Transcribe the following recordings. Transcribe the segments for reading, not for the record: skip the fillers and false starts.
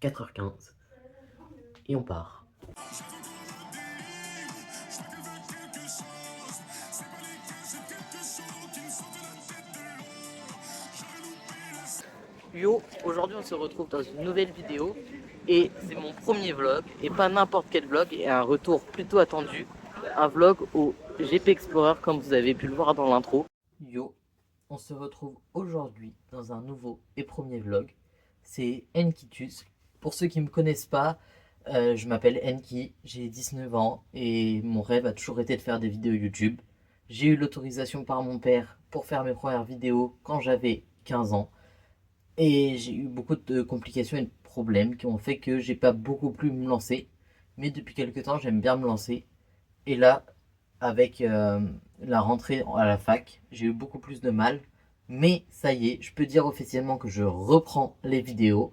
4h15 et on part. Yo, aujourd'hui on se retrouve dans une nouvelle vidéo et c'est mon premier vlog et pas n'importe quel vlog et un retour plutôt attendu, un vlog au GP Explorer comme vous avez pu le voir dans l'intro. Yo, on se retrouve aujourd'hui dans un nouveau et premier vlog, c'est Enkitus. Pour ceux qui ne me connaissent pas, je m'appelle Enki, j'ai 19 ans et mon rêve a toujours été de faire des vidéos YouTube. J'ai eu l'autorisation par mon père pour faire mes premières vidéos quand j'avais 15 ans. Et j'ai eu beaucoup de complications et de problèmes qui ont fait que j'ai pas beaucoup pu me lancer. Mais depuis quelques temps, j'aime bien me lancer. Et là, avec la rentrée à la fac, j'ai eu beaucoup plus de mal. Mais ça y est, je peux dire officiellement que je reprends les vidéos.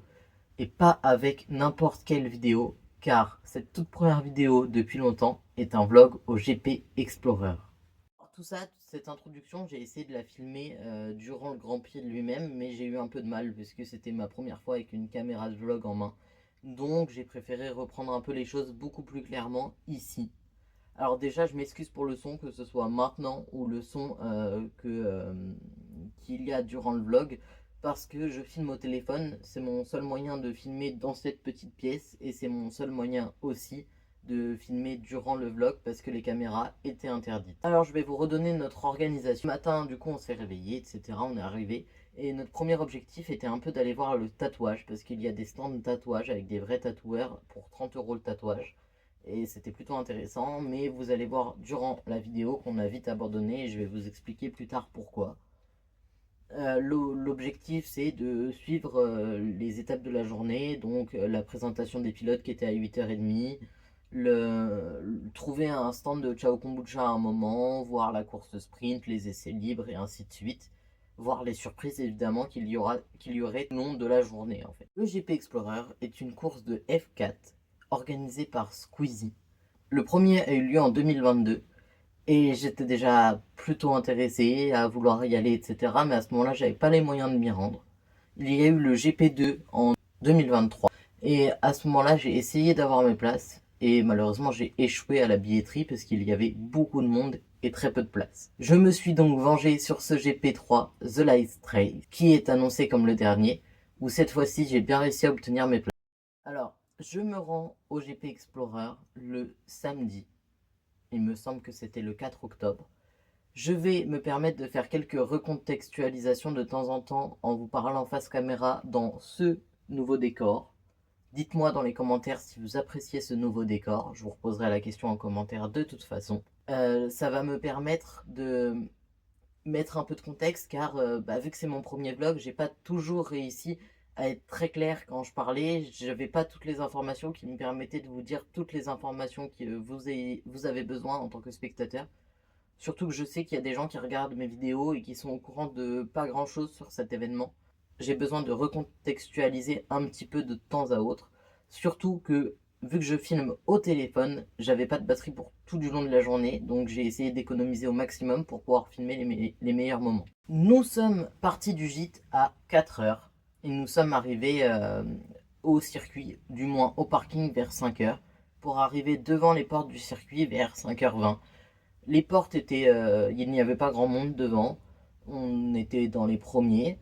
Et pas avec n'importe quelle vidéo. Car cette toute première vidéo depuis longtemps est un vlog au GP Explorer. Tout ça, toute cette introduction, j'ai essayé de la filmer durant le Grand Prix lui-même, mais j'ai eu un peu de mal parce que c'était ma première fois avec une caméra de vlog en main. Donc j'ai préféré reprendre un peu les choses beaucoup plus clairement ici. Alors déjà, je m'excuse pour le son, que ce soit maintenant ou le son qu'il y a durant le vlog, parce que je filme au téléphone, c'est mon seul moyen de filmer dans cette petite pièce, et c'est mon seul moyen aussi de filmer durant le vlog parce que les caméras étaient interdites. Alors je vais vous redonner notre organisation. Ce matin, du coup, on s'est réveillé, etc. On est arrivé. Et notre premier objectif était un peu d'aller voir le tatouage, parce qu'il y a des stands de tatouage avec des vrais tatoueurs pour 30 € le tatouage. Et c'était plutôt intéressant, mais vous allez voir durant la vidéo qu'on a vite abandonné et je vais vous expliquer plus tard pourquoi. L'objectif c'est de suivre les étapes de la journée, donc la présentation des pilotes qui était à 8h30, trouver un stand de Ciao Kombucha à un moment, voir la course sprint, les essais libres et ainsi de suite, voir les surprises évidemment qu'il y aurait tout le long de la journée en fait. Le GP Explorer est une course de F4 organisée par Squeezie. Le premier a eu lieu en 2022 et j'étais déjà plutôt intéressé à vouloir y aller, etc. Mais à ce moment-là, j'avais pas les moyens de m'y rendre. Il y a eu le GP2 en 2023. Et à ce moment-là, j'ai essayé d'avoir mes places. Et malheureusement, j'ai échoué à la billetterie parce qu'il y avait beaucoup de monde et très peu de place. Je me suis donc vengé sur ce GP3, The Light Trail, qui est annoncé comme le dernier, où cette fois-ci, j'ai bien réussi à obtenir mes places. Alors, je me rends au GP Explorer le samedi. Il me semble que c'était le 4 octobre. Je vais me permettre de faire quelques recontextualisations de temps en temps en vous parlant face caméra dans ce nouveau décor. Dites-moi dans les commentaires si vous appréciez ce nouveau décor. Je vous reposerai la question en commentaire de toute façon. Ça va me permettre de mettre un peu de contexte car vu que c'est mon premier vlog, j'ai pas toujours réussi à être très clair quand je parlais. J'avais pas toutes les informations qui me permettaient de vous dire toutes les informations que vous avez besoin en tant que spectateur. Surtout que je sais qu'il y a des gens qui regardent mes vidéos et qui sont au courant de pas grand chose sur cet événement. J'ai besoin de recontextualiser un petit peu de temps à autre. Surtout que, vu que je filme au téléphone, j'avais pas de batterie pour tout du long de la journée. Donc j'ai essayé d'économiser au maximum pour pouvoir filmer les meilleurs moments. Nous sommes partis du gîte à 4h. Et nous sommes arrivés au circuit, du moins au parking vers 5h. Pour arriver devant les portes du circuit vers 5h20. Les portes étaient, il n'y avait pas grand monde devant. On était dans les premiers.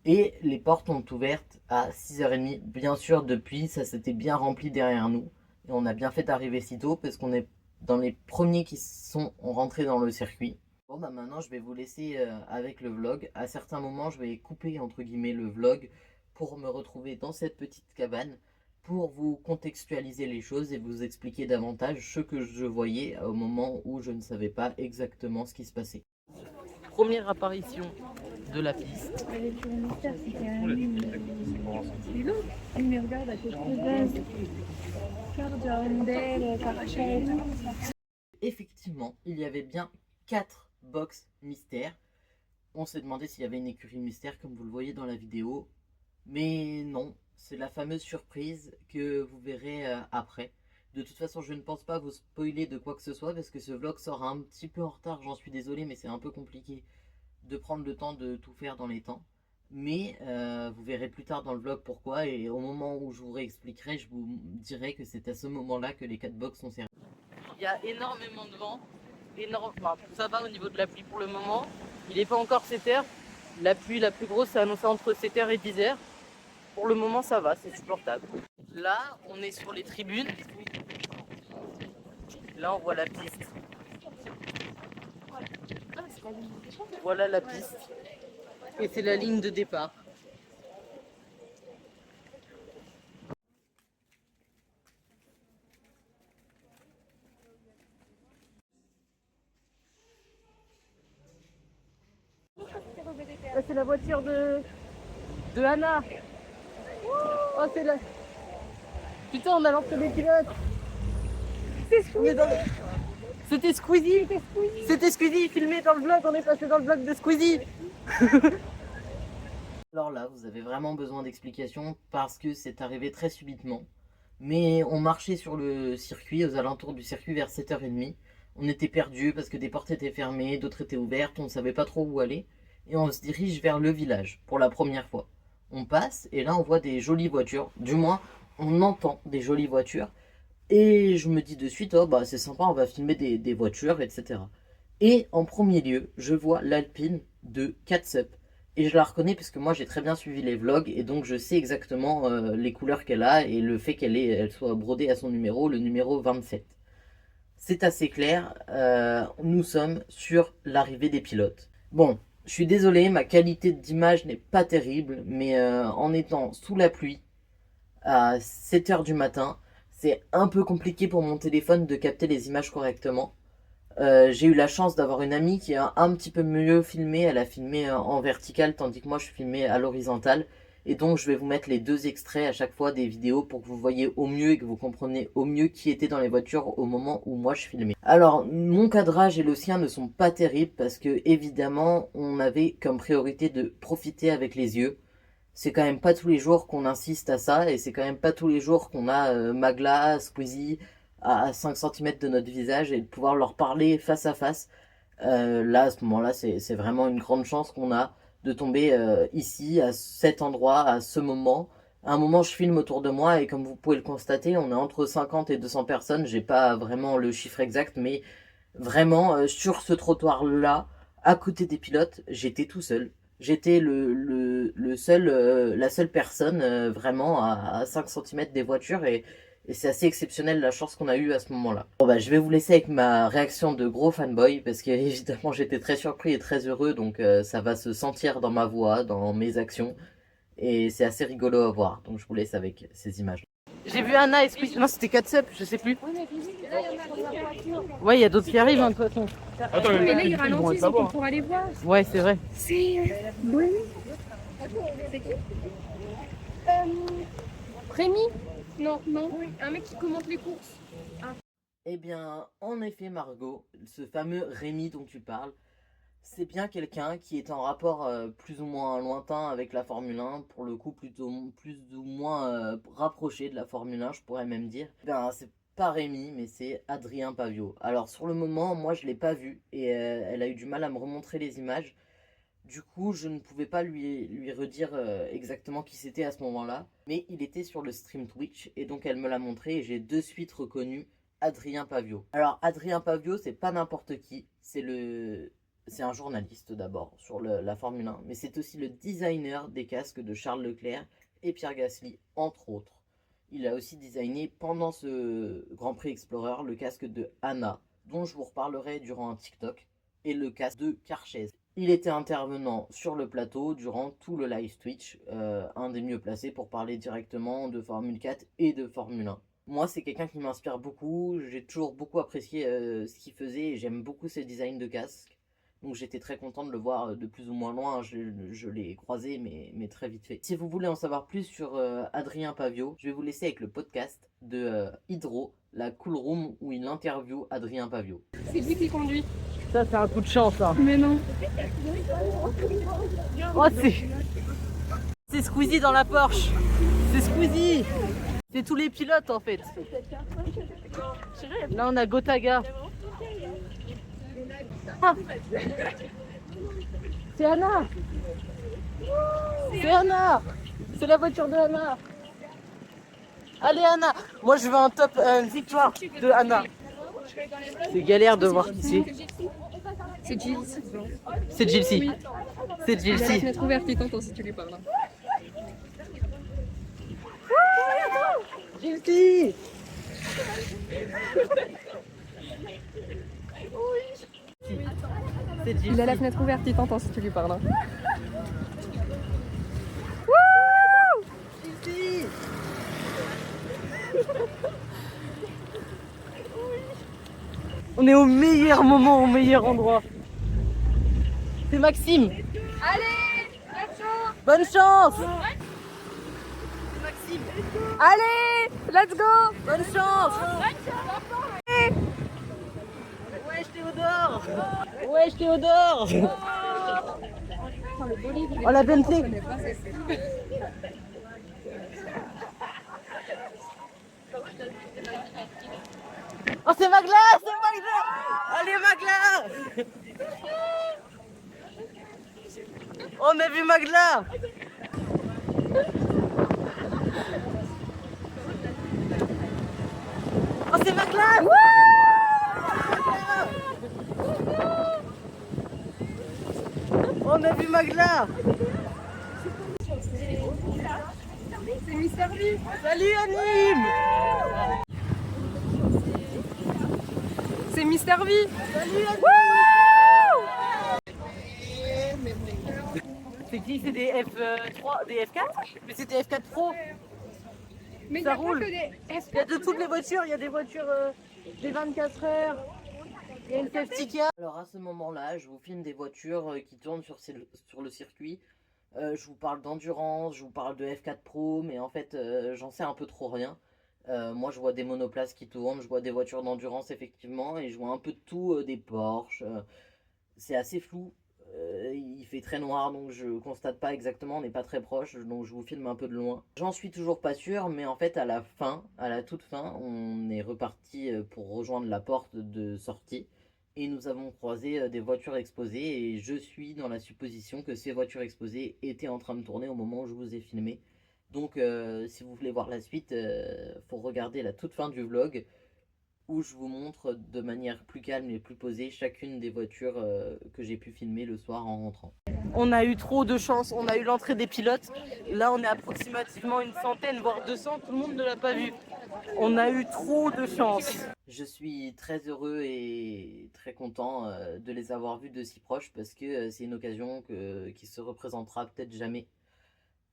Et les portes ont ouvert à 6h30. Bien sûr, depuis, ça s'était bien rempli derrière nous. Et on a bien fait d'arriver si tôt parce qu'on est dans les premiers qui sont rentrés dans le circuit. Bon, maintenant, je vais vous laisser avec le vlog. À certains moments, je vais couper, entre guillemets, le vlog pour me retrouver dans cette petite cabane pour vous contextualiser les choses et vous expliquer davantage ce que je voyais au moment où je ne savais pas exactement ce qui se passait. Première apparition de la piste. Effectivement, il y avait bien 4 box mystères. On s'est demandé s'il y avait une écurie mystère comme vous le voyez dans la vidéo. Mais non, c'est la fameuse surprise que vous verrez après. De toute façon, je ne pense pas vous spoiler de quoi que ce soit parce que ce vlog sort un petit peu en retard, j'en suis désolé, mais c'est un peu compliqué de prendre le temps de tout faire dans les temps. Mais vous verrez plus tard dans le vlog pourquoi, et au moment où je vous réexpliquerai, je vous dirai que c'est à ce moment-là que les 4 box sont servis. Il y a énormément de vent, ça va au niveau de la pluie pour le moment. Il n'est pas encore 7h, la pluie la plus grosse est annoncée entre 7h et 10h. Pour le moment ça va, c'est supportable. Là on est sur les tribunes, là on voit la piste. Voilà la piste. Et c'est la ligne de départ. Là, c'est la voiture de Anna. Oh, c'est la... Putain, on a lancé les pilotes. C'est Squeezie. C'était Squeezie. C'était Squeezie filmé dans le vlog. On est passé dans le vlog de Squeezie. Alors là, vous avez vraiment besoin d'explications parce que c'est arrivé très subitement. Mais on marchait sur le circuit, aux alentours du circuit vers 7h30. On était perdus parce que des portes étaient fermées, d'autres étaient ouvertes, on ne savait pas trop où aller. Et on se dirige vers le village pour la première fois. On passe et là on voit des jolies voitures, du moins on entend des jolies voitures. Et je me dis de suite, oh bah c'est sympa, on va filmer des voitures, etc. Et en premier lieu, je vois l'Alpine de Catsup. Et je la reconnais parce que moi j'ai très bien suivi les vlogs et donc je sais exactement les couleurs qu'elle a et le fait elle soit brodée à son numéro, le numéro 27. C'est assez clair, nous sommes sur l'arrivée des pilotes. Bon, je suis désolé, ma qualité d'image n'est pas terrible, mais en étant sous la pluie à 7h du matin, c'est un peu compliqué pour mon téléphone de capter les images correctement. J'ai eu la chance d'avoir une amie qui a un petit peu mieux filmé, elle a filmé en vertical tandis que moi je filmais à l'horizontale. Et donc je vais vous mettre les 2 extraits à chaque fois des vidéos pour que vous voyez au mieux et que vous compreniez au mieux qui était dans les voitures au moment où moi je filmais. Alors mon cadrage et le sien ne sont pas terribles parce que évidemment on avait comme priorité de profiter avec les yeux. C'est quand même pas tous les jours qu'on insiste à ça et c'est quand même pas tous les jours qu'on a Magla, Squeezie à 5 cm de notre visage et de pouvoir leur parler face à face. Là, à ce moment-là, c'est vraiment une grande chance qu'on a de tomber ici, à cet endroit, à ce moment. À un moment, je filme autour de moi et comme vous pouvez le constater, on est entre 50 et 200 personnes. J'ai pas vraiment le chiffre exact, mais vraiment, sur ce trottoir-là, à côté des pilotes, j'étais tout seul. J'étais le seul, la seule personne vraiment à 5 cm des voitures et c'est assez exceptionnel la chance qu'on a eue à ce moment-là. Bon bah je vais vous laisser avec ma réaction de gros fanboy parce que évidemment j'étais très surpris et très heureux donc ça va se sentir dans ma voix, dans mes actions et c'est assez rigolo à voir donc je vous laisse avec ces images. J'ai vu Anna et Squeezie, non c'était Catsup, je sais plus. Ouais il y a d'autres qui arrivent hein, de toute façon. Attends, mais là, il ralentit, donc on pourra aller voir. Ouais c'est vrai. C'est... Oui. C'est qui Rémi. Non, un mec qui commente les courses. Eh bien, en effet, Margot, ce fameux Rémi dont tu parles, c'est bien quelqu'un qui est en rapport plus ou moins lointain avec la Formule 1, pour le coup plus ou moins rapproché de la Formule 1, je pourrais même dire. Ben, c'est pas Rémi, mais c'est Adrien Pavio. Alors, sur le moment, moi, je l'ai pas vu et elle a eu du mal à me remontrer les images. Du coup, je ne pouvais pas lui redire exactement qui c'était à ce moment-là. Mais il était sur le stream Twitch et donc elle me l'a montré et j'ai de suite reconnu Adrien Pavio. Alors, Adrien Pavio, c'est pas n'importe qui. C'est un journaliste d'abord sur la Formule 1. Mais c'est aussi le designer des casques de Charles Leclerc et Pierre Gasly, entre autres. Il a aussi designé pendant ce Grand Prix Explorer le casque de Anna, dont je vous reparlerai durant un TikTok, et le casque de Carchez. Il était intervenant sur le plateau durant tout le live Twitch, un des mieux placés pour parler directement de Formule 4 et de Formule 1. Moi, c'est quelqu'un qui m'inspire beaucoup, j'ai toujours beaucoup apprécié ce qu'il faisait et j'aime beaucoup ses designs de casques. Donc j'étais très content de le voir de plus ou moins loin, je l'ai croisé mais très vite fait. Si vous voulez en savoir plus sur Adrien Pavio, je vais vous laisser avec le podcast de Hydro, la Cool Room, où il interviewe Adrien Pavio. C'est lui qui conduit. Ça c'est un coup de chance hein. Mais non. Oh c'est Squeezie dans la Porsche. C'est Squeezie. C'est tous les pilotes en fait. Là on a Gotaga. Ah. C'est Anna. C'est Anna. C'est la voiture de Anna. Allez Anna. Moi je veux un top, une victoire de Anna. C'est galère de voir qui c'est. C'est Gilles. C'est Gilsey. Oui. C'est Il a la Gilsey. fenêtre ouverte, il t'entend si tu lui parles. Gilsey. C'est Gilsey. Il a la fenêtre ouverte, il t'entend si tu lui parles. Gilsey. On est au meilleur moment, au meilleur endroit. C'est Maxime. Allez, Bonne chance. C'est Maxime. allez, let's go. Bonne chance. Wesh Théodore. Wesh Théodore. Oh la Bentley. Oh c'est Magla. C'est Magla. Allez Magla. On a vu Magla. Oh c'est Magla. On a vu Magla. C'est Mister V. Salut Anime. C'est Mister V. Salut Anime. C'est qui? C'est des F3, des F4? Mais c'est des F4 Pro. Mais il Ça n'y a roule. pas que des Il y a de toutes les voitures, il y a des voitures des 24 heures, il y a une safety car. Alors à ce moment-là, je vous filme des voitures qui tournent sur le circuit. Je vous parle d'endurance, je vous parle de F4 Pro, mais en fait j'en sais un peu trop rien. Moi je vois des monoplaces qui tournent, je vois des voitures d'endurance effectivement, et je vois un peu de tout, des Porsche. C'est assez flou. Il fait très noir donc je constate pas exactement, on n'est pas très proche donc je vous filme un peu de loin. J'en suis toujours pas sûr mais en fait à la toute fin, on est reparti pour rejoindre la porte de sortie et nous avons croisé des voitures exposées et je suis dans la supposition que ces voitures exposées étaient en train de tourner au moment où je vous ai filmé. Donc si vous voulez voir la suite, faut regarder la toute fin du vlog où je vous montre de manière plus calme et plus posée chacune des voitures que j'ai pu filmer le soir en rentrant. On a eu trop de chance, on a eu l'entrée des pilotes. Là, on est approximativement une centaine, voire 200, tout le monde ne l'a pas vu. On a eu trop de chance. Je suis très heureux et très content de les avoir vus de si proche parce que c'est une occasion qui se représentera peut-être jamais.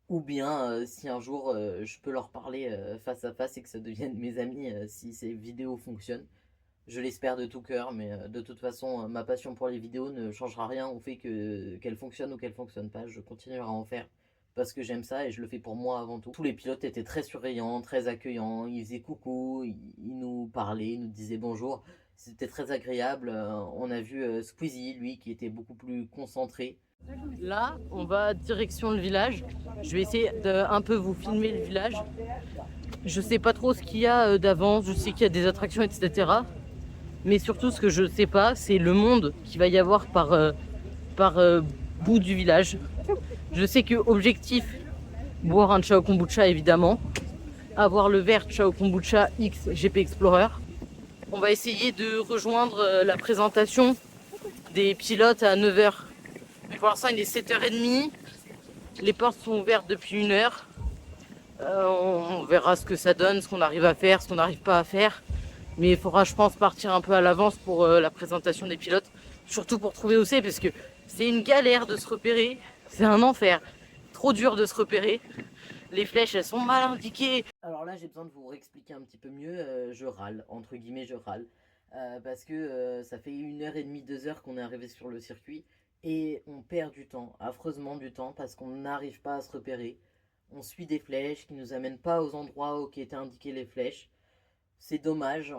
Ou bien si un jour je peux leur parler face à face et que ça devienne mes amis si ces vidéos fonctionnent. Je l'espère de tout cœur, mais de toute façon ma passion pour les vidéos ne changera rien au fait qu'elles fonctionnent ou qu'elles fonctionnent pas. Je continuerai à en faire parce que j'aime ça et je le fais pour moi avant tout. Tous les pilotes étaient très surveillants, très accueillants, ils faisaient coucou, ils nous parlaient, ils nous disaient bonjour. C'était très agréable. On a vu Squeezie, lui, qui était beaucoup plus concentré. Là, on va direction le village. Je vais essayer de un peu vous filmer le village. Je sais pas trop ce qu'il y a d'avance, je sais qu'il y a des attractions, etc. Mais surtout, ce que je sais pas, c'est le monde qu'il va y avoir par bout du village. Je sais que objectif, boire un Chao Kombucha évidemment, avoir le vert Chao Kombucha X GP Explorer. On va essayer de rejoindre la présentation des pilotes à 9h. Mais pour l'instant il est 7h30, les portes sont ouvertes depuis 1 heure. On verra ce que ça donne, ce qu'on arrive à faire, ce qu'on n'arrive pas à faire. Mais il faudra je pense partir un peu à l'avance pour la présentation des pilotes. Surtout pour trouver où c'est parce que c'est une galère de se repérer, c'est un enfer. Trop dur de se repérer. Les flèches elles sont mal indiquées. Alors là j'ai besoin de vous réexpliquer un petit peu mieux, je râle, entre guillemets je râle. Parce que ça fait 1h30, 2 heures qu'on est arrivé sur le circuit. Et on perd du temps, affreusement du temps, parce qu'on n'arrive pas à se repérer. On suit des flèches qui nous amènent pas aux endroits où étaient indiquées les flèches. C'est dommage,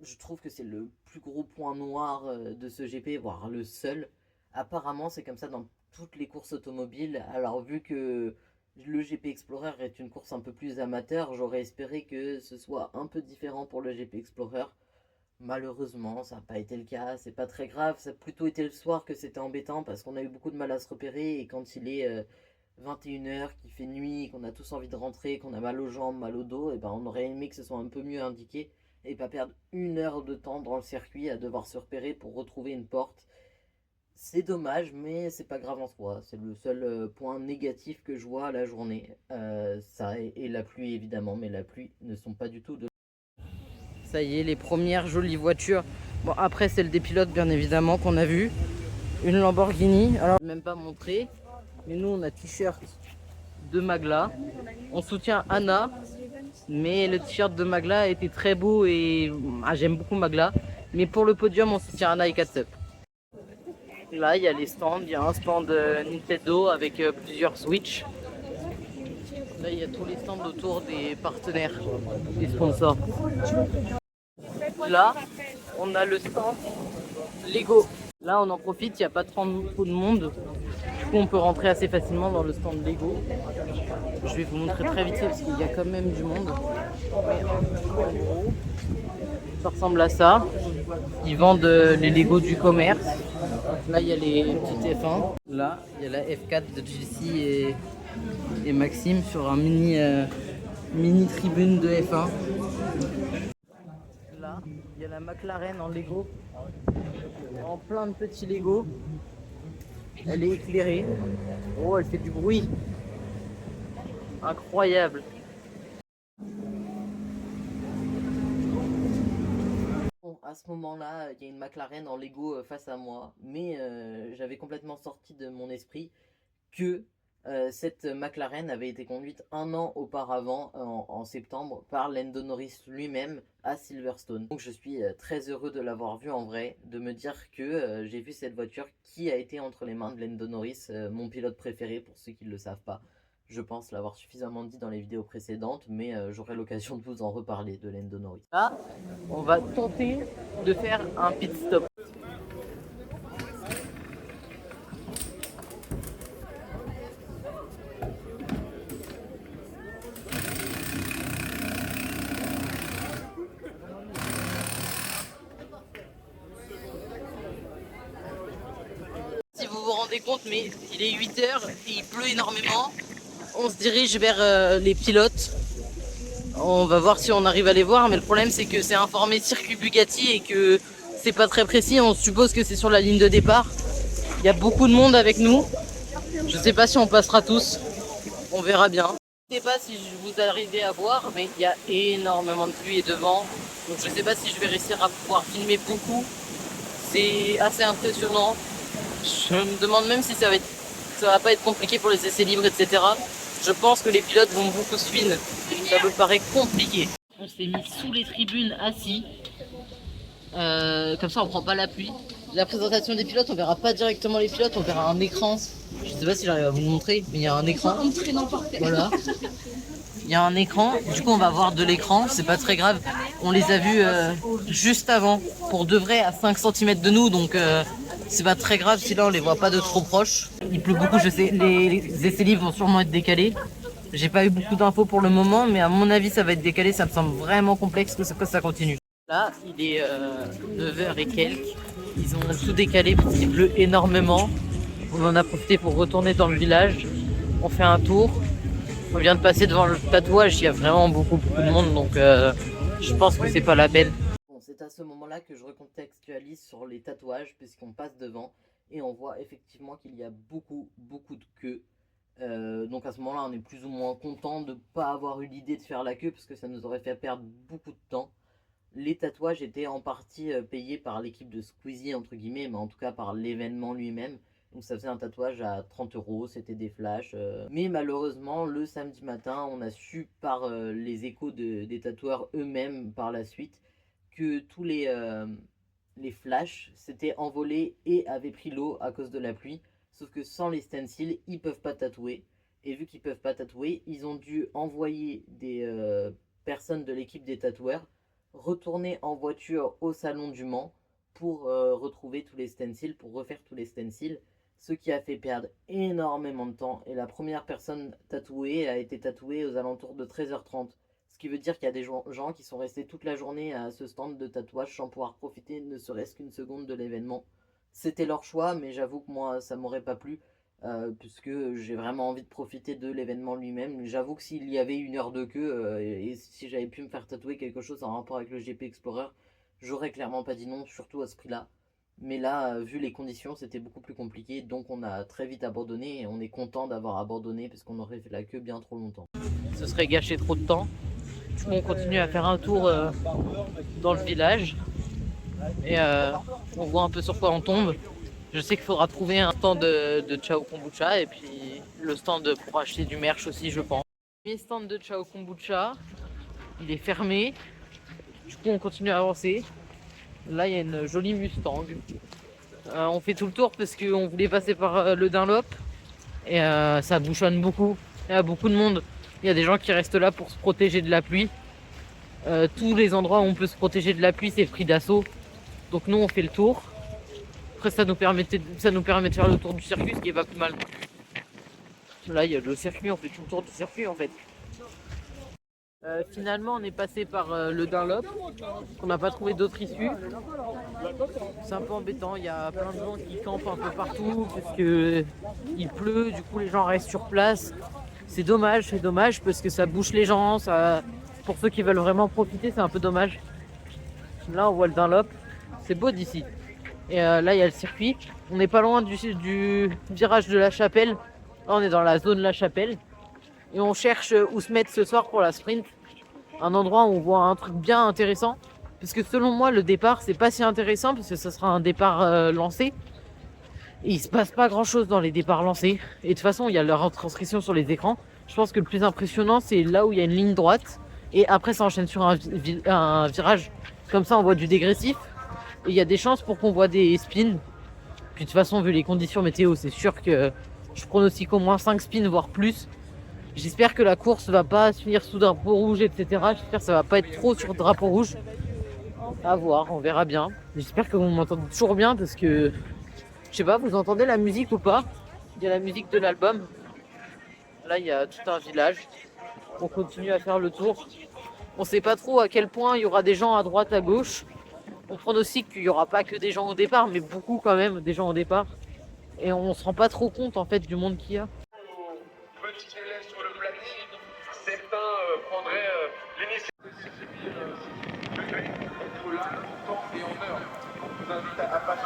je trouve que c'est le plus gros point noir de ce GP, voire le seul. Apparemment c'est comme ça dans toutes les courses automobiles. Alors vu que le GP Explorer est une course un peu plus amateur, j'aurais espéré que ce soit un peu différent pour le GP Explorer. Malheureusement, ça n'a pas été le cas, c'est pas très grave, ça a plutôt été le soir que c'était embêtant parce qu'on a eu beaucoup de mal à se repérer et quand il est 21 h, qu'il fait nuit, qu'on a tous envie de rentrer, qu'on a mal aux jambes, mal au dos, et ben on aurait aimé que ce soit un peu mieux indiqué et pas perdre 1 heure de temps dans le circuit à devoir se repérer pour retrouver une porte. C'est dommage, mais c'est pas grave en soi. C'est le seul point négatif que je vois à la journée. Ça et la pluie évidemment, mais la pluie ne sont pas du tout de. Ça y est, les premières jolies voitures. Bon, après, celle des pilotes, bien évidemment, qu'on a vu. Une Lamborghini. Alors, je vais même pas montrer. Mais nous, on a t-shirt de Magla. On soutient Anna. Mais le t-shirt de Magla a été très beau et j'aime beaucoup Magla. Mais pour le podium, on soutient Anna et Katsup. Là, il y a les stands. Il y a un stand Nintendo avec plusieurs Switch. Là, il y a tous les stands autour des partenaires, des sponsors. Là, on a le stand Lego. Là, on en profite, il n'y a pas trop de monde. Du coup, on peut rentrer assez facilement dans le stand Lego. Je vais vous montrer très vite parce qu'il y a quand même du monde. Mais en gros, ça ressemble à ça. Ils vendent les Lego du commerce. Là, il y a les petites F1. Là, il y a la F4 de Jessie et Maxime sur un mini tribune de F1. Là, il y a la McLaren en Lego, en plein de petits Lego. Elle est éclairée. Oh, elle fait du bruit. Incroyable. Bon, à ce moment-là, il y a une McLaren en Lego face à moi, mais j'avais complètement sorti de mon esprit que cette McLaren avait été conduite 1 an auparavant, en septembre, par Lando Norris lui-même à Silverstone. Donc je suis très heureux de l'avoir vue en vrai, de me dire que j'ai vu cette voiture qui a été entre les mains de Lando Norris, mon pilote préféré pour ceux qui ne le savent pas. Je pense l'avoir suffisamment dit dans les vidéos précédentes, mais j'aurai l'occasion de vous en reparler de Lando Norris. Là, on va tenter de faire un pit stop. Si vous vous rendez compte, mais il est 8 h et il pleut énormément. On se dirige vers les pilotes. On va voir si on arrive à les voir, mais le problème c'est que c'est un formé circuit Bugatti et que c'est pas très précis. On suppose que c'est sur la ligne de départ. Il y a beaucoup de monde avec nous. Je sais pas si on passera tous. On verra bien. Je sais pas si vous arrivez à voir, mais il y a énormément de pluie et de vent. Donc je sais pas si je vais réussir à pouvoir filmer beaucoup. C'est assez impressionnant. Je me demande même si ça va pas être compliqué pour les essais libres, etc. Je pense que les pilotes vont beaucoup spin. Ça me paraît compliqué. On s'est mis sous les tribunes assis. Comme ça on prend pas la pluie. La présentation des pilotes, on verra pas directement les pilotes, on verra un écran. Je sais pas si j'arrive à vous montrer, mais il y a un écran. Voilà. Il y a un écran, du coup on va voir de l'écran, c'est pas très grave. On les a vus juste avant, pour de vrai à 5 cm de nous, donc c'est pas très grave si là on les voit pas de trop proche. Il pleut beaucoup, je sais, les essais libres vont sûrement être décalés. J'ai pas eu beaucoup d'infos pour le moment, mais à mon avis ça va être décalé, ça me semble vraiment complexe que ça continue. Là, il est 9 h et quelques, ils ont tout décalé parce qu'il pleut énormément. On en a profité pour retourner dans le village, on fait un tour. On vient de passer devant le tatouage, il y a vraiment beaucoup de monde, donc je pense que c'est pas la peine. Bon, c'est à ce moment-là que je recontextualise sur les tatouages, puisqu'on passe devant et on voit effectivement qu'il y a beaucoup de queues. Donc à ce moment-là, on est plus ou moins content de ne pas avoir eu l'idée de faire la queue, parce que ça nous aurait fait perdre beaucoup de temps. Les tatouages étaient en partie payés par l'équipe de Squeezie, entre guillemets, mais en tout cas par l'événement lui-même. Donc ça faisait un tatouage à 30 €, c'était des flashs. Mais malheureusement, le samedi matin, on a su par les échos des tatoueurs eux-mêmes par la suite que tous les flashs s'étaient envolés et avaient pris l'eau à cause de la pluie. Sauf que sans les stencils, ils peuvent pas tatouer. Et vu qu'ils peuvent pas tatouer, ils ont dû envoyer des personnes de l'équipe des tatoueurs retourner en voiture au salon du Mans pour retrouver tous les stencils, pour refaire tous les stencils, ce qui a fait perdre énormément de temps. Et la première personne tatouée a été tatouée aux alentours de 13 h 30, ce qui veut dire qu'il y a des gens qui sont restés toute la journée à ce stand de tatouage sans pouvoir profiter ne serait-ce qu'une seconde de l'événement. C'était leur choix, mais j'avoue que moi, ça m'aurait pas plu, puisque j'ai vraiment envie de profiter de l'événement lui-même. J'avoue que s'il y avait une heure de queue, et si j'avais pu me faire tatouer quelque chose en rapport avec le GP Explorer, j'aurais clairement pas dit non, surtout à ce prix-là. Mais là, vu les conditions, c'était beaucoup plus compliqué, donc on a très vite abandonné, et on est content d'avoir abandonné, parce qu'on aurait fait la queue bien trop longtemps. Ce serait gâcher trop de temps. On continue à faire un tour dans le village, et on voit un peu sur quoi on tombe. Je sais qu'il faudra trouver un stand de Ciao Kombucha, et puis le stand pour acheter du merch aussi, je pense. Le premier stand de Ciao Kombucha, il est fermé, du coup on continue à avancer. Là, il y a une jolie Mustang. On fait tout le tour parce qu'on voulait passer par le Dunlop. Et ça bouchonne beaucoup. Il y a beaucoup de monde. Il y a des gens qui restent là pour se protéger de la pluie. Tous les endroits où on peut se protéger de la pluie, c'est pris d'assaut. Donc nous, on fait le tour. Après, ça nous permet de faire le tour du circuit, ce qui est pas plus mal. Là, il y a le circuit, on fait tout le tour du circuit en fait. Finalement, on est passé par le Dunlop. On n'a pas trouvé d'autres issues. C'est un peu embêtant, il y a plein de gens qui campent un peu partout parce que il pleut, du coup les gens restent sur place. C'est dommage parce que ça bouche les gens, pour ceux qui veulent vraiment profiter, c'est un peu dommage. Là on voit le Dunlop, c'est beau d'ici. Et là il y a le circuit. On n'est pas loin du virage de la Chapelle. Là on est dans la zone La Chapelle. Et on cherche où se mettre ce soir pour la sprint. Un endroit où on voit un truc bien intéressant. Parce que selon moi, le départ, c'est pas si intéressant parce que ça sera un départ lancé. Et il se passe pas grand chose dans les départs lancés. Et de toute façon, il y a leur retranscription sur les écrans. Je pense que le plus impressionnant, c'est là où il y a une ligne droite. Et après, ça enchaîne sur un virage. Comme ça, on voit du dégressif. Et il y a des chances pour qu'on voit des spins. Puis de toute façon, vu les conditions météo, c'est sûr que je pronostique au moins 5 spins, voire plus. J'espère que la course va pas se finir sous drapeau rouge, etc. J'espère que ça va pas être trop sur drapeau rouge. À voir, on verra bien. J'espère que vous m'entendez toujours bien parce que, je sais pas, vous entendez la musique ou pas? Il y a la musique de l'album. Là, il y a tout un village. On continue à faire le tour. On sait pas trop à quel point il y aura des gens à droite, à gauche. On pronostique qu'il y aura pas que des gens au départ, mais beaucoup quand même, des gens au départ. Et on se rend pas trop compte en fait du monde qu'il y a. Petit délai sur le platine, certains prendraient l'initiative entre là, temps et en heure. Je vous invite à passer.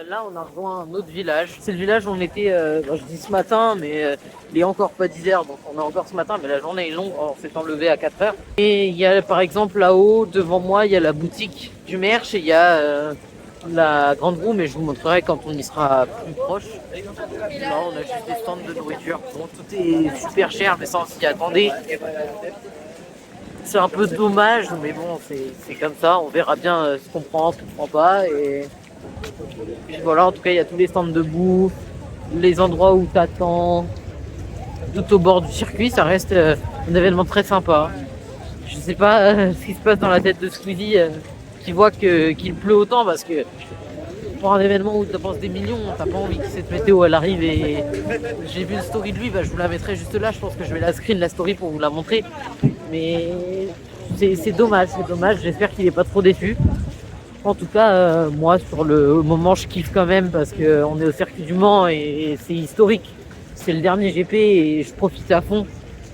Là, on a rejoint un autre village. C'est le village où on était, je dis ce matin, mais il est encore pas 10h, donc on est encore ce matin, mais la journée est longue, on s'est enlevé à 4h. Et il y a par exemple là-haut, devant moi, il y a la boutique du merch et il y a la grande roue, mais je vous montrerai quand on y sera plus proche. Là, on a juste des stands de nourriture. Bon, tout est super cher, mais ça on s'y attendait. C'est un peu dommage, mais bon, c'est comme ça. On verra bien ce qu'on prend, ce qu'on prend pas. Et puis voilà, en tout cas, il y a tous les stands de bouffe, les endroits où t'attends, tout au bord du circuit. Ça reste un événement très sympa. Je sais pas ce qui se passe dans la tête de Squeezie qui voit qu'il pleut autant parce que pour un événement où tu dépenses des millions, t'as pas envie que cette météo elle arrive. Et j'ai vu une story de lui, je vous la mettrai juste là. Je pense que je vais la screen la story pour vous la montrer. Mais c'est dommage. J'espère qu'il est pas trop déçu. En tout cas, moi sur le moment, je kiffe quand même parce qu'on est au circuit du Mans et c'est historique. C'est le dernier GP et je profite à fond.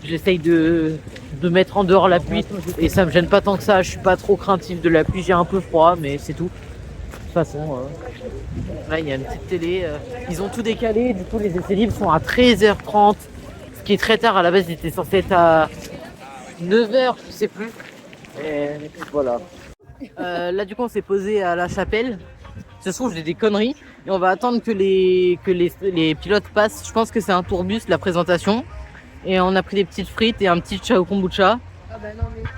J'essaye de mettre en dehors la pluie et ça me gêne pas tant que ça. Je suis pas trop craintif de la pluie. J'ai un peu froid, mais c'est tout. De toute façon, là il y a une petite télé. Ils ont tout décalé. Du coup, les essais libres sont à 13h30, ce qui est très tard. À la base, ils étaient censés être à 9h, je sais plus. Et voilà. Là du coup on s'est posé à la Chapelle. Ça se trouve j'ai des conneries. Et on va attendre que les pilotes passent. Je pense que c'est un tourbus la présentation. Et on a pris des petites frites et un petit Ciao Kombucha.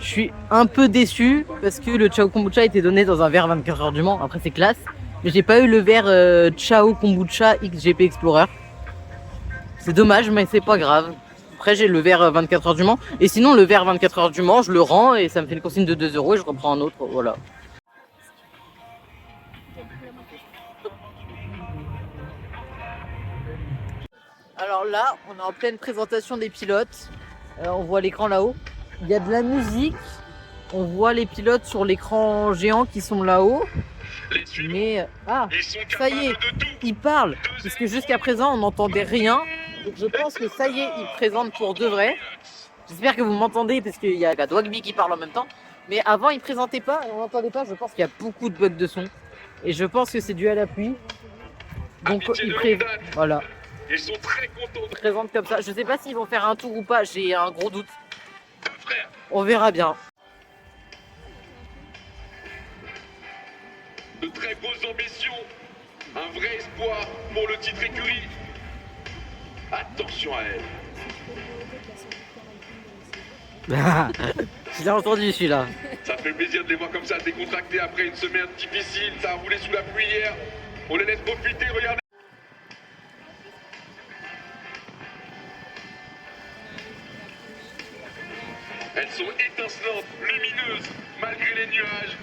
Je suis un peu déçu parce que le Ciao Kombucha a été donné dans un verre 24 heures du Mans. Après c'est classe. Mais j'ai pas eu le verre Ciao Kombucha XGP Explorer. C'est dommage mais c'est pas grave. Après j'ai le verre 24 heures du Mans. Et sinon le verre 24 heures du Mans je le rends et ça me fait une consigne de 2 € et je reprends un autre. Voilà. Alors là on est en pleine présentation des pilotes. On voit l'écran là-haut. Il y a de la musique. On voit les pilotes sur l'écran géant qui sont là-haut. Mais ah, ça y est, ils parlent. Parce que jusqu'à présent, on n'entendait rien. Donc je pense que ça y est, ils présentent pour de vrai. J'espère que vous m'entendez parce qu'il y a la Dwagby qui parle en même temps. Mais avant, ils présentaient pas et on n'entendait pas. Je pense qu'il y a beaucoup de bugs de son. Et je pense que c'est dû à la pluie. Donc voilà. Ils sont très contents. Ils présentent comme ça. Je sais pas s'ils vont faire un tour ou pas. J'ai un gros doute. On verra bien. De très grosses ambitions. Un vrai espoir pour le titre écurie. Attention à elle. Je l'ai entendu celui-là. Ça fait plaisir de les voir comme ça, décontractés après une semaine difficile. Ça a roulé sous la pluie hier. On les laisse profiter, regardez. Elles sont étincelantes, lumineuses, malgré les nuages.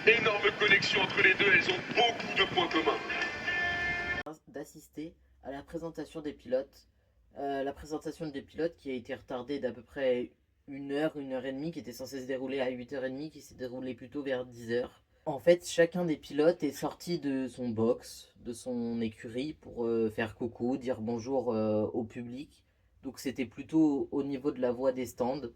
Énorme connexion entre les deux, elles ont beaucoup de points communs. D'assister à la présentation des pilotes. La présentation des pilotes qui a été retardée d'à peu près 1 heure et demie, qui était censée se dérouler à 8h30, qui s'est déroulée plutôt vers 10h. En fait, chacun des pilotes est sorti de son box, de son écurie, pour faire coucou, dire bonjour au public. Donc c'était plutôt au niveau de la voie des stands.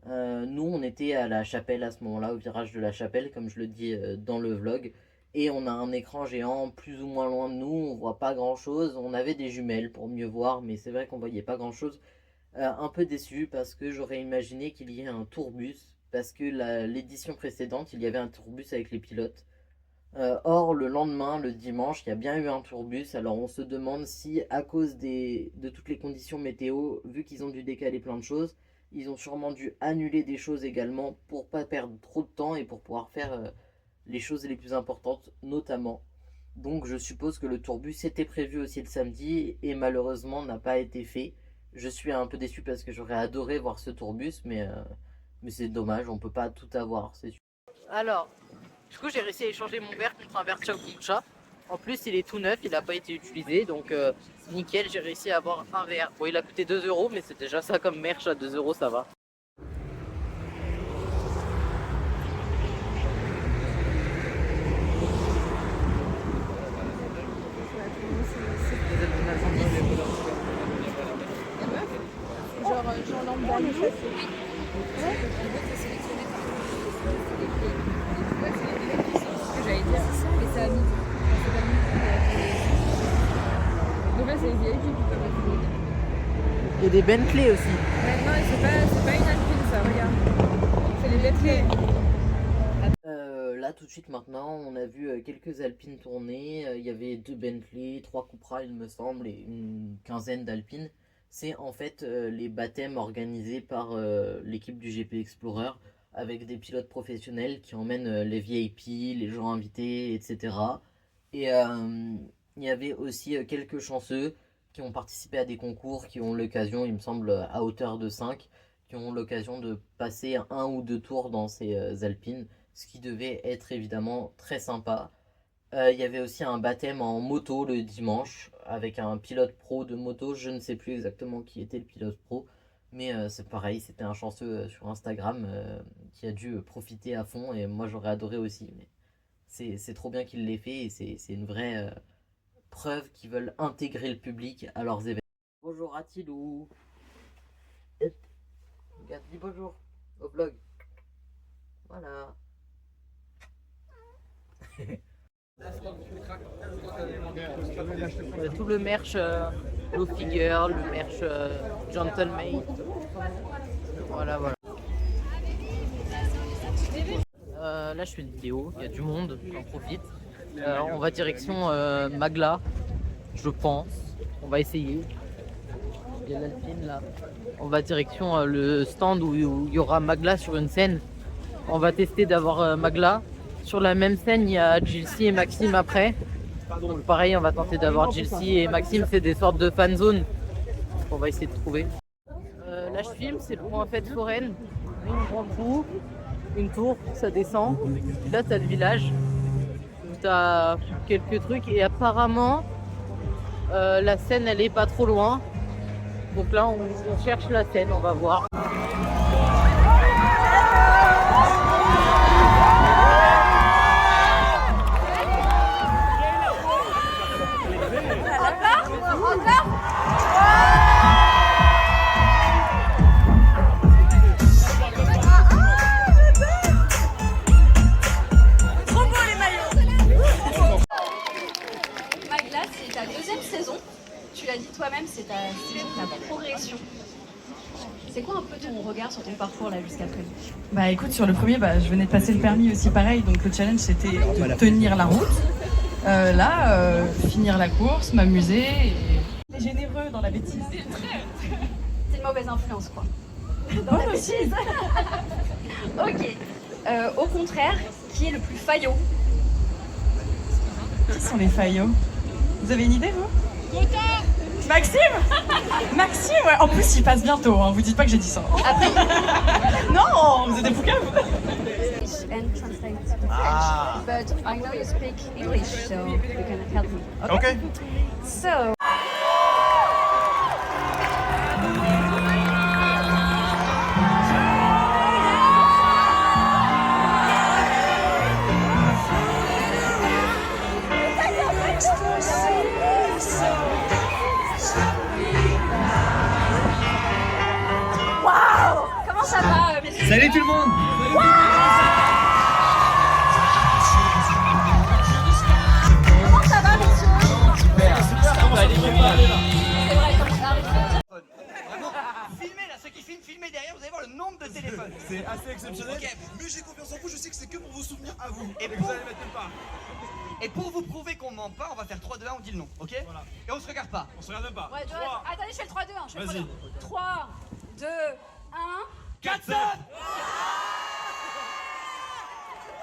Nous, on était à la chapelle à ce moment-là, au virage de la chapelle, comme je le dis dans le vlog. Et on a un écran géant plus ou moins loin de nous, on voit pas grand-chose. On avait des jumelles pour mieux voir, mais c'est vrai qu'on voyait pas grand-chose. Un peu déçu parce que j'aurais imaginé qu'il y ait un tourbus, parce que l'édition précédente, il y avait un tourbus avec les pilotes. Or, le lendemain, le dimanche, il y a bien eu un tourbus. Alors on se demande si, à cause de toutes les conditions météo, vu qu'ils ont dû décaler plein de choses, ils ont sûrement dû annuler des choses également pour pas perdre trop de temps et pour pouvoir faire les choses les plus importantes, notamment. Donc je suppose que le tourbus était prévu aussi le samedi et malheureusement n'a pas été fait. Je suis un peu déçu parce que j'aurais adoré voir ce tourbus, mais c'est dommage, on peut pas tout avoir, c'est sûr. Alors, du coup j'ai réussi à échanger mon verre contre un verre Chaokucha. En plus il est tout neuf, il n'a pas été utilisé, donc nickel, j'ai réussi à avoir un verre. Bon, il a coûté 2 €, mais c'est déjà ça comme merch, à 2 €, ça va. Genre lambda, mais ça c'est... Ouais. Ce que j'allais dire, et c'est à midi. C'est pas midi. Donc là, c'est les VIP qui peuvent être. Il y a des Bentley aussi. Ouais, non, c'est pas une Alpine, ça, regarde. C'est les Bentley. Là, tout de suite maintenant, on a vu quelques Alpines tourner. Il y avait 2 Bentley, 3 Cupra, il me semble, et une quinzaine d'Alpines. C'est en fait les baptêmes organisés par l'équipe du GP Explorer avec des pilotes professionnels qui emmènent les VIP, les gens invités, etc. Et il y avait aussi quelques chanceux qui ont participé à des concours, qui ont l'occasion, il me semble, à hauteur de 5, qui ont l'occasion de passer 1 ou 2 tours dans ces Alpines, ce qui devait être évidemment très sympa. Il y avait aussi un baptême en moto le dimanche avec un pilote pro de moto. Je ne sais plus exactement qui était le pilote pro, mais c'est pareil, c'était un chanceux sur Instagram qui a dû profiter à fond et moi j'aurais adoré aussi. Mais c'est trop bien qu'il l'ait fait et c'est une vraie preuve qu'ils veulent intégrer le public à leurs événements. Bonjour Atilou. Regarde, dis bonjour au vlog. Voilà. Tout le merch Low Figure, le merch Gentlemate. Voilà. Là je fais une vidéo, il y a du monde, j'en profite. On va direction Magla, je pense. On va essayer. Il y a l'Alpine là. On va direction le stand où il y aura Magla sur une scène. On va tester d'avoir Magla. Sur la même scène, il y a Gilsey et Maxime après. Donc pareil, on va tenter d'avoir Gilsey et Maxime, c'est des sortes de fan zones. On va essayer de trouver. Là je filme, c'est le point fête foraine. Une grande tour, une tour, ça descend. Et là tu as le village. Tu as quelques trucs et apparemment la scène elle est pas trop loin. Donc là on cherche la scène, on va voir. ton parcours là jusqu'à présent? Bah écoute, sur le premier, je venais de passer le permis aussi pareil, donc le challenge c'était de tenir la route. Finir la course, m'amuser et généreux dans la bêtise. C'est une mauvaise influence quoi. Dans Moi la aussi. bêtise. Ok. Au contraire, qui est le plus faillot? Qui sont les faillots? Vous avez une idée, vous? Maxime. Maxime, ouais. En plus, il passe bientôt, hein. Vous dites pas que j'ai dit ça. Après, Non, vous êtes des bouquins, vous. and translate to French. But I know you speak English, so you can help me. Okay. So. Comment ça va, messieurs? Salut tout le monde. Comment ça va, messieurs? C'est vrai, comme ça arrive. Filmez là, ceux qui filment, filmez derrière, vous allez voir le nombre de téléphones. C'est assez exceptionnel. Ok. Mais j'ai confiance en vous, je sais que c'est que pour vous soutenir à vous. Et que pour- vous allez mettre le pas. Et pour vous prouver qu'on ment pas, on va faire 3, 2, 1, on dit le nom, ok? Voilà. Et on se regarde pas. On se regarde même pas. Ouais, attendez, je fais le 3-2-1. Je fais le Vas-y. 3, 2, 1. 4-7.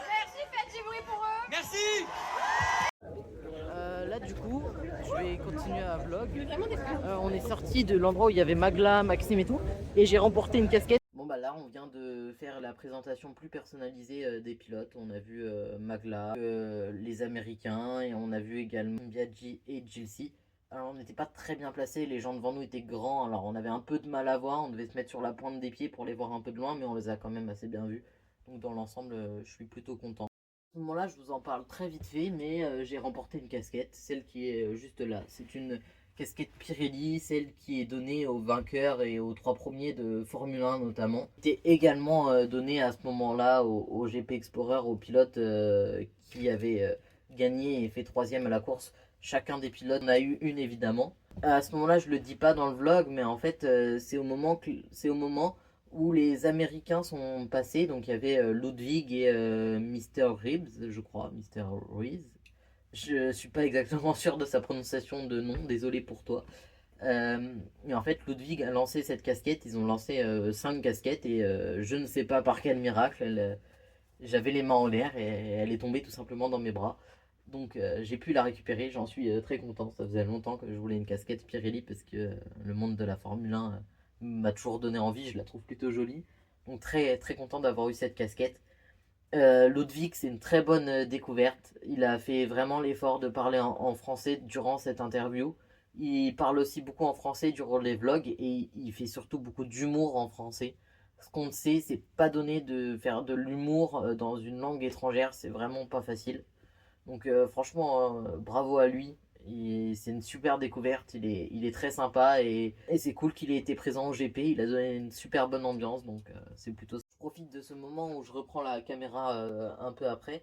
Merci, faites du bruit pour eux. Merci. Là du coup, je vais continuer à vlog. On est sorti de l'endroit où il y avait Magla, Maxime et tout, et j'ai remporté une casquette. Bon bah là on vient de faire la présentation plus personnalisée des pilotes. On a vu Magla, les Américains, et on a vu également Biaggi et Gilsey. Alors on n'était pas très bien placés, les gens devant nous étaient grands, alors on avait un peu de mal à voir, on devait se mettre sur la pointe des pieds pour les voir un peu de loin, mais on les a quand même assez bien vus. Donc dans l'ensemble, je suis plutôt content. À ce moment-là, je vous en parle très vite fait, mais j'ai remporté une casquette, celle qui est juste là. C'est une casquette Pirelli, celle qui est donnée aux vainqueurs et aux 3 premiers de Formule 1 notamment. C'était également donnée à ce moment-là au GP Explorer, aux pilotes qui avaient gagné et fait 3e à la course. Chacun des pilotes en a eu une évidemment. À ce moment-là, je le dis pas dans le vlog, mais en fait, c'est au moment où les Américains sont passés. Donc il y avait Ludwig et Mr. Reeves, je crois, Mr. Reeves. Je suis pas exactement sûr de sa prononciation de nom, désolé pour toi. Mais en fait, Ludwig a lancé cette casquette. Ils ont lancé 5 casquettes et je ne sais pas par quel miracle, j'avais les mains en l'air et elle est tombée tout simplement dans mes bras. Donc j'ai pu la récupérer, j'en suis très content. Ça faisait longtemps que je voulais une casquette Pirelli parce que le monde de la Formule 1 m'a toujours donné envie, je la trouve plutôt jolie. Donc très très content d'avoir eu cette casquette. Ludwig, c'est une très bonne découverte. Il a fait vraiment l'effort de parler en français durant cette interview. Il parle aussi beaucoup en français durant les vlogs et il fait surtout beaucoup d'humour en français. Ce qu'on sait, c'est pas donné de faire de l'humour dans une langue étrangère, c'est vraiment pas facile. Donc franchement, bravo à lui. C'est une super découverte, il est très sympa et c'est cool qu'il ait été présent au GP, il a donné une super bonne ambiance, donc c'est plutôt... Je profite de ce moment où je reprends la caméra un peu après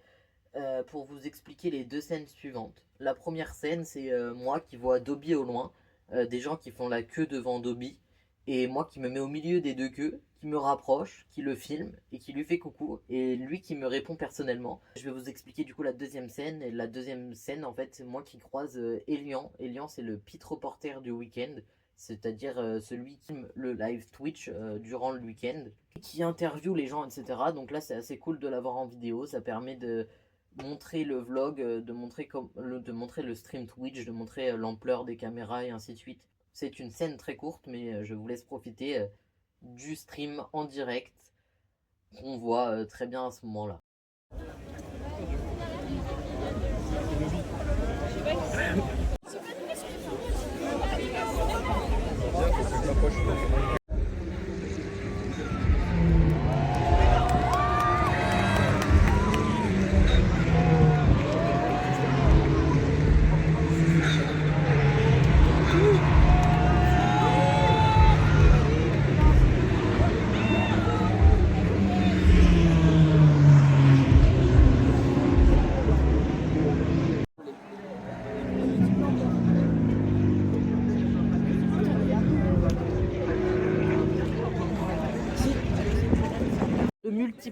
pour vous expliquer les 2 scènes suivantes. La première scène, c'est moi qui vois Dobby au loin, des gens qui font la queue devant Dobby, et moi qui me mets au milieu des 2 queues, qui me rapproche, qui le filme et qui lui fait coucou, et lui qui me répond personnellement. Je vais vous expliquer du coup la deuxième scène, et la deuxième scène en fait c'est moi qui croise Elian. Elian, c'est le pit reporter du week-end, c'est-à-dire celui qui filme le live Twitch durant le week-end, qui interviewe les gens, etc. Donc là c'est assez cool de l'avoir en vidéo, ça permet de montrer le vlog, de montrer le stream Twitch, de montrer l'ampleur des caméras et ainsi de suite. C'est une scène très courte, mais je vous laisse profiter du stream en direct qu'on voit très bien à ce moment-là.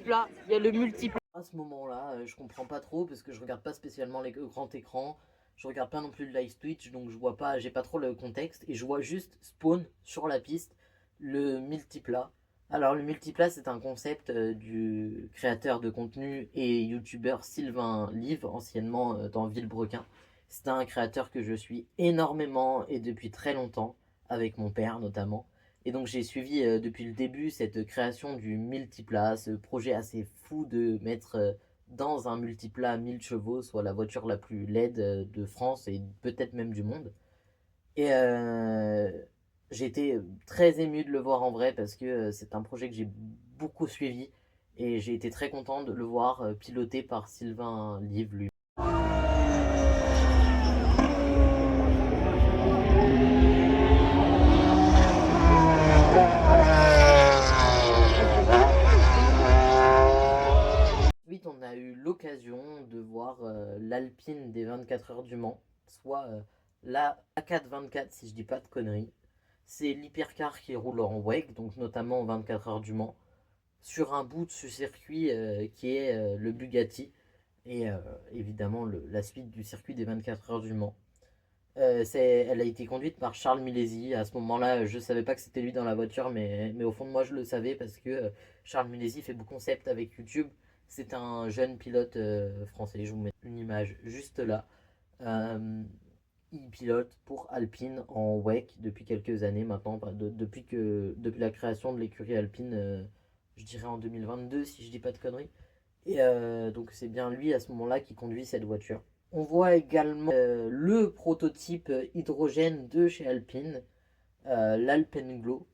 multiplat. Il y a le multiplat. À ce moment-là, je comprends pas trop parce que je regarde pas spécialement les grands écrans. Je regarde pas non plus le live Twitch, donc je vois pas, j'ai pas trop le contexte. Et je vois juste spawn sur la piste le multiplat. Alors le multiplat, c'est un concept du créateur de contenu et youtubeur Sylvain Live, anciennement dans Villebrequin. C'est un créateur que je suis énormément et depuis très longtemps, avec mon père notamment. Et donc j'ai suivi depuis le début cette création du multiplat, ce projet assez fou de mettre dans un multiplat 1000 chevaux, soit la voiture la plus laide de France et peut-être même du monde. Et j'ai été très ému de le voir en vrai parce que c'est un projet que j'ai beaucoup suivi et j'ai été très content de le voir piloté par Sylvain Live lui. Ensuite, on a eu l'occasion de voir l'Alpine des 24 heures du Mans, soit la A424 si je dis pas de conneries. C'est l'hypercar qui roule en WEC, donc notamment aux 24 heures du Mans, sur un bout de ce circuit qui est le Bugatti, et évidemment la suite du circuit des 24 heures du Mans. Elle a été conduite par Charles Milesi. À ce moment-là, je ne savais pas que c'était lui dans la voiture, mais au fond de moi, je le savais parce que Charles Milesi fait beaucoup de concepts avec YouTube. C'est un jeune pilote français. Je vous mets une image juste là. Il pilote pour Alpine en WEC depuis quelques années maintenant, depuis la création de l'écurie Alpine, je dirais en 2022 si je dis pas de conneries. Et donc c'est bien lui à ce moment-là qui conduit cette voiture. On voit également le prototype hydrogène de chez Alpine, l'Alpenglow.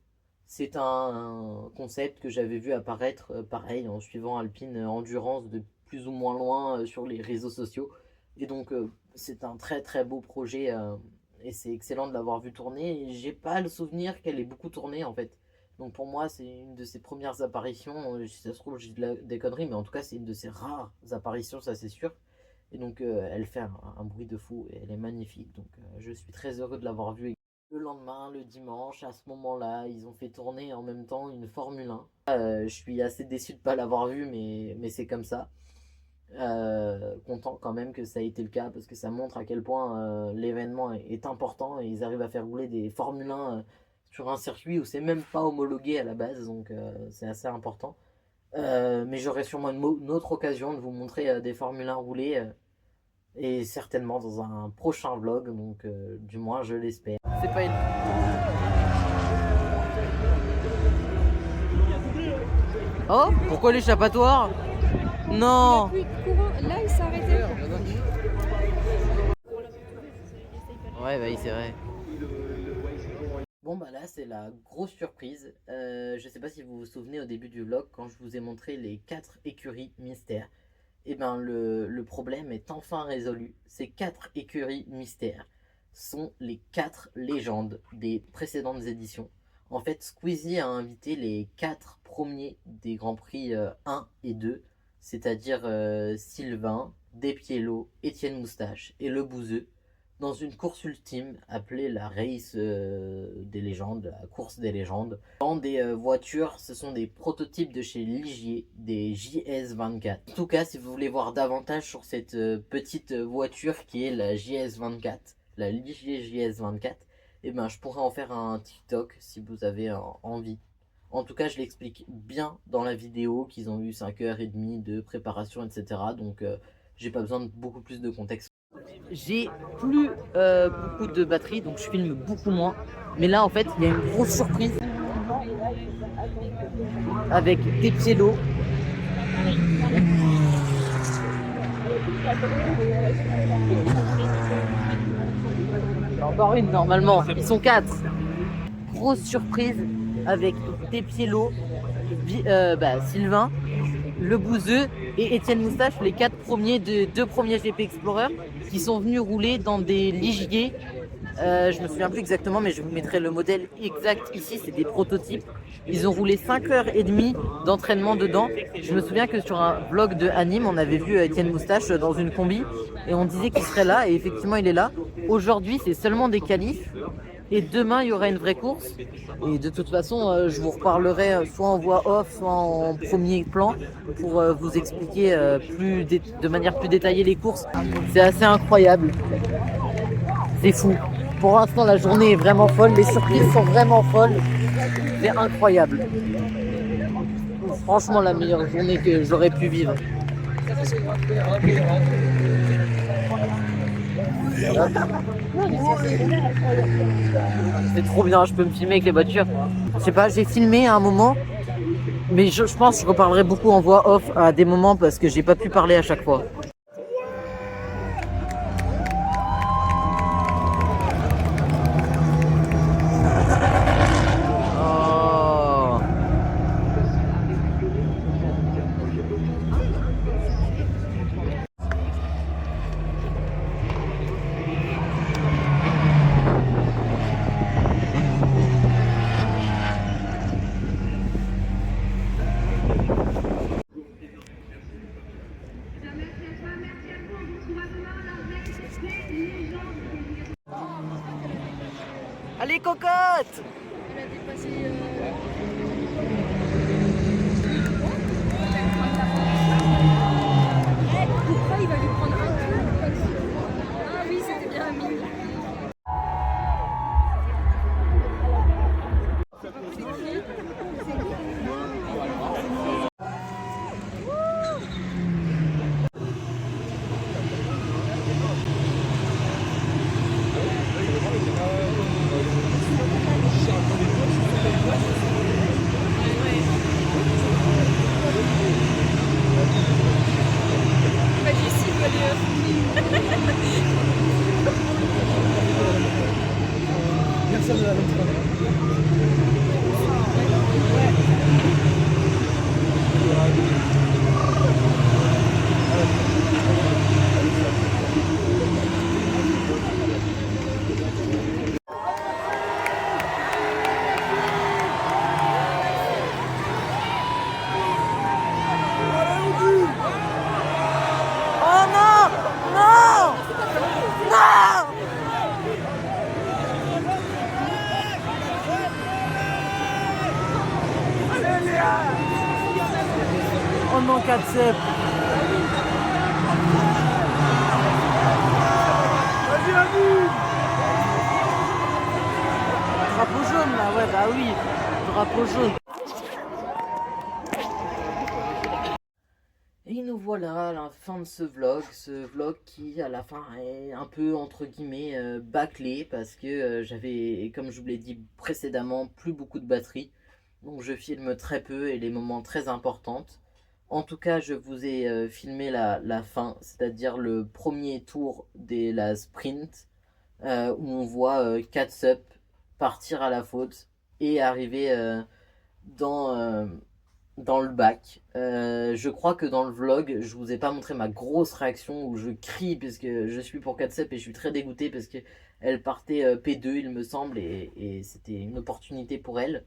C'est un concept que j'avais vu apparaître pareil en suivant Alpine Endurance de plus ou moins loin sur les réseaux sociaux. Et donc c'est un très très beau projet et c'est excellent de l'avoir vu tourner. Et j'ai pas le souvenir qu'elle ait beaucoup tourné en fait. Donc pour moi c'est une de ses premières apparitions. Si ça se trouve j'ai des conneries, mais en tout cas c'est une de ses rares apparitions, ça c'est sûr. Et donc elle fait un bruit de fou et elle est magnifique. Donc je suis très heureux de l'avoir vue. Le lendemain, le dimanche, à ce moment-là, ils ont fait tourner en même temps une Formule 1. Je suis assez déçu de ne pas l'avoir vue, mais c'est comme ça. Content quand même que ça ait été le cas parce que ça montre à quel point l'événement est important et ils arrivent à faire rouler des Formule 1 sur un circuit où c'est même pas homologué à la base, donc c'est assez important. Mais j'aurai sûrement une autre occasion de vous montrer des Formule 1 roulés et certainement dans un prochain vlog, donc du moins je l'espère. C'est pas une... Oh, pourquoi l'échappatoire? Non. Il y a plus de courant. Là, il s'est arrêté. Ouais, bah oui, c'est vrai. Bon bah là c'est la grosse surprise. Je sais pas si vous vous souvenez au début du vlog quand je vous ai montré les 4 écuries mystères. Et ben le problème est enfin résolu. Ces 4 écuries mystères sont les 4 légendes des précédentes éditions. En fait Squeezie a invité les 4 premiers des Grands Prix 1 et 2. C'est-à-dire Sylvain, Despiello, Étienne Moustache et Le Bouzeux, dans une course ultime appelée la Race des légendes, la course des légendes. Dans des voitures, ce sont des prototypes de chez Ligier, des JS24. En tout cas, si vous voulez voir davantage sur cette petite voiture qui est la JS24, la Ligier JS24, eh ben, je pourrais en faire un TikTok si vous avez envie. En tout cas, je l'explique bien dans la vidéo qu'ils ont eu 5h30 de préparation, etc. Donc, j'ai pas besoin de beaucoup plus de contexte. J'ai plus beaucoup de batterie, donc je filme beaucoup moins. Mais là, en fait, il y a une grosse surprise avec Despiello. Encore une, normalement. Ils sont 4. Grosse surprise avec Despiello, Sylvain, Le Bouzeux et Étienne Moustache, les 4 premiers de 2 premiers GP Explorer qui sont venus rouler dans des Ligier. Je me souviens plus exactement, mais je vous mettrai le modèle exact ici. C'est des prototypes. Ils ont roulé 5h30 d'entraînement dedans. Je me souviens que sur un vlog de Anime, on avait vu Étienne Moustache dans une combi et on disait qu'il serait là, et effectivement il est là. Aujourd'hui c'est seulement des qualifs Et demain, il y aura une vraie course. Et de toute façon, je vous reparlerai soit en voix off, soit en premier plan pour vous expliquer de manière plus détaillée les courses. C'est assez incroyable. C'est fou. Pour l'instant, la journée est vraiment folle. Les surprises sont vraiment folles. C'est incroyable. Franchement, la meilleure journée que j'aurais pu vivre. C'est trop bien, je peux me filmer avec les voitures. Je sais pas, j'ai filmé à un moment, mais je pense que je reparlerai beaucoup en voix off à des moments parce que j'ai pas pu parler à chaque fois. Oh. Allez, cocotte! Il a dépassé. Pourquoi il va lui prendre un coup? Ah oui, c'était bien mis. Oh non! Non! Non! Oh non, 4-7. Drapeau jaune là, ouais, bah oui, drapeau jaune. Et nous voilà à la fin de ce vlog qui à la fin est un peu entre guillemets bâclé parce que j'avais, comme je vous l'ai dit précédemment, plus beaucoup de batterie. Donc je filme très peu et les moments très importants. En tout cas, je vous ai filmé la fin, c'est-à-dire le premier tour de la sprint où on voit Catsup partir à la faute et arriver dans le bac. Je crois que dans le vlog, je vous ai pas montré ma grosse réaction où je crie parce que je suis pour Catsup et je suis très dégoûté parce qu'elle partait P2 il me semble et c'était une opportunité pour elle.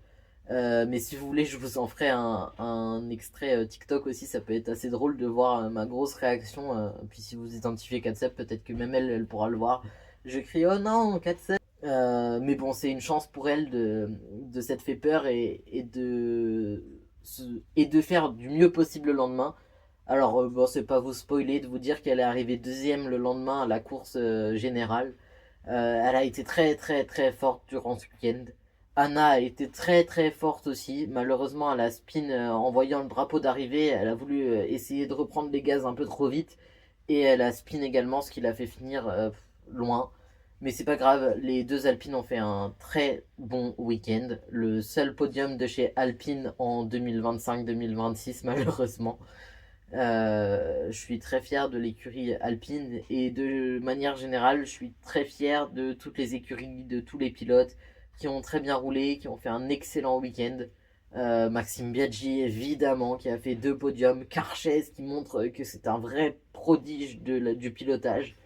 Mais si vous voulez, je vous en ferai un extrait TikTok aussi, ça peut être assez drôle de voir ma grosse réaction. Puis si vous identifiez Catsup, peut-être que même elle pourra le voir. Je crie oh non, Catsup. Mais bon, c'est une chance pour elle de s'être fait peur et de faire du mieux possible le lendemain. Alors bon, c'est pas vous spoiler de vous dire qu'elle est arrivée deuxième le lendemain à la course générale. Elle a été très très très forte durant ce week-end. Anna a été très très forte aussi. Malheureusement, elle a spin en voyant le drapeau d'arrivée. Elle a voulu essayer de reprendre les gaz un peu trop vite. Et elle a spin également, ce qui l'a fait finir loin. Mais c'est pas grave, les deux Alpines ont fait un très bon week-end. Le seul podium de chez Alpine en 2025-2026, malheureusement. Je suis très fier de l'écurie Alpine et de manière générale, je suis très fier de toutes les écuries, de tous les pilotes qui ont très bien roulé, qui ont fait un excellent week-end. Maxime Biaggi, évidemment, qui a fait 2 podiums. Carchez, qui montre que c'est un vrai prodige du pilotage.